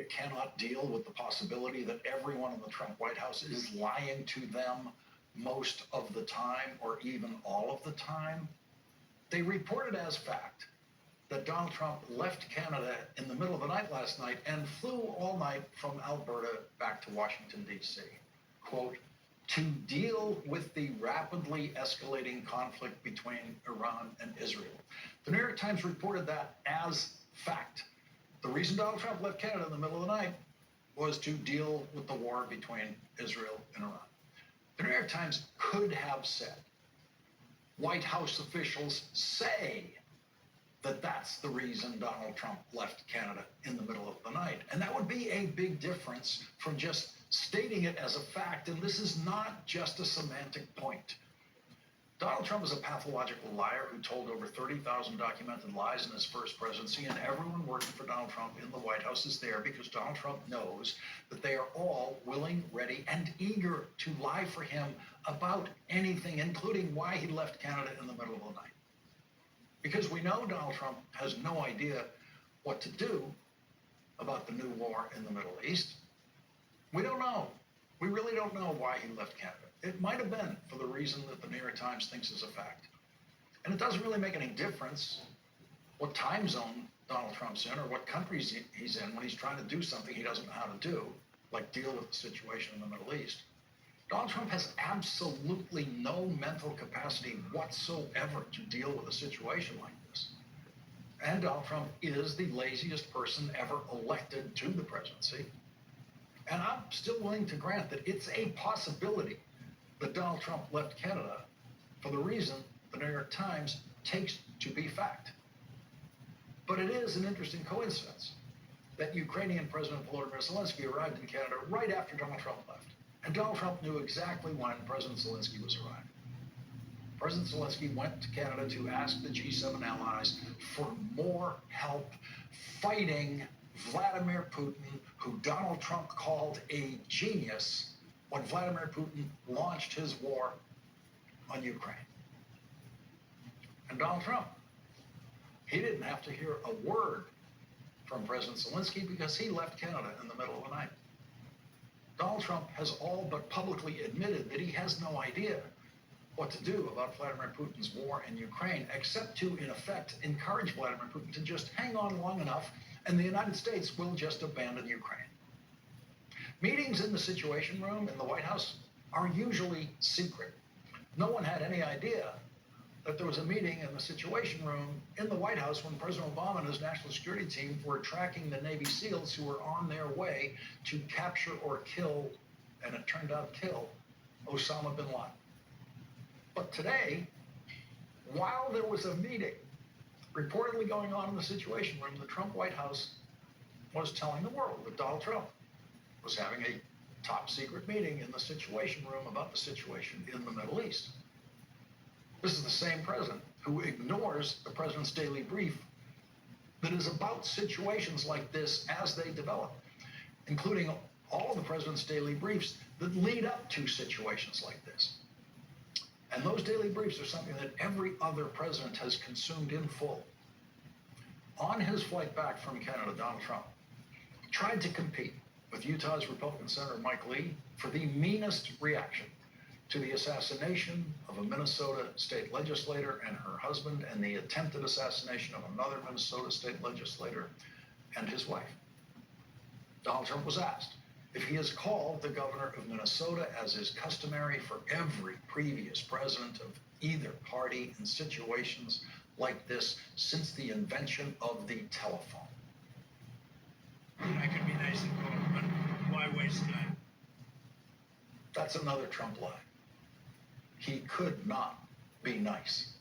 cannot deal with the possibility that everyone in the Trump White House is lying to them most of the time, or even all of the time. They reported as fact that Donald Trump left Canada in the middle of the night last night and flew all night from Alberta back to Washington, D.C., quote, to deal with the rapidly escalating conflict between Iran and Israel. The New York Times reported that as fact. The reason Donald Trump left Canada in the middle of the night was to deal with the war between Israel and Iran. The New York Times could have said, White House officials say that that's the reason Donald Trump left Canada in the middle of the night. And that would be a big difference from just stating it as a fact. And this is not just a semantic point. Donald Trump is a pathological liar who told over 30,000 documented lies in his first presidency, and everyone working for Donald Trump in the White House is there because Donald Trump knows that they are all willing, ready, and eager to lie for him about anything, including why he left Canada in the middle of the night. Because we know Donald Trump has no idea what to do about the new war in the Middle East. We don't know. We really don't know why he left Canada. It might have been for the reason that the New York Times thinks is a fact. And it doesn't really make any difference what time zone Donald Trump's in or what country he's in when he's trying to do something he doesn't know how to do, like deal with the situation in the Middle East. Donald Trump has absolutely no mental capacity whatsoever to deal with a situation like this. And Donald Trump is the laziest person ever elected to the presidency. And I'm still willing to grant that it's a possibility that Donald Trump left Canada for the reason the New York Times takes to be fact. But it is an interesting coincidence that Ukrainian President Volodymyr Zelensky arrived in Canada right after Donald Trump left. And Donald Trump knew exactly when President Zelensky was arriving. President Zelensky went to Canada to ask the G7 allies for more help fighting Vladimir Putin, who Donald Trump called a genius when Vladimir Putin launched his war on Ukraine. And Donald Trump, he didn't have to hear a word from President Zelensky because he left Canada in the middle of the night. Donald Trump has all but publicly admitted that he has no idea what to do about Vladimir Putin's war in Ukraine, except to, in effect, encourage Vladimir Putin to just hang on long enough and the United States will just abandon Ukraine. Meetings in the Situation Room in the White House are usually secret. No one had any idea that there was a meeting in the Situation Room in the White House when President Obama and his national security team were tracking the Navy SEALs who were on their way to capture or kill, and it turned out kill, Osama bin Laden. But today, while there was a meeting reportedly going on in the Situation Room, the Trump White House was telling the world that Donald Trump was having a top secret meeting in the Situation Room about the situation in the Middle East. This is the same president who ignores the president's daily brief that is about situations like this as they develop, including all of the president's daily briefs that lead up to situations like this. And those daily briefs are something that every other president has consumed in full. On his flight back from Canada, Donald Trump tried to compete with Utah's Republican Senator Mike Lee for the meanest reaction to the assassination of a Minnesota state legislator and her husband, and the attempted assassination of another Minnesota state legislator and his wife. Donald Trump was asked if he has called the governor of Minnesota, as is customary for every previous president of either party in situations like this since the invention of the telephone. I could be nice and call him, but why waste time? That's another Trump lie. He could not be nice.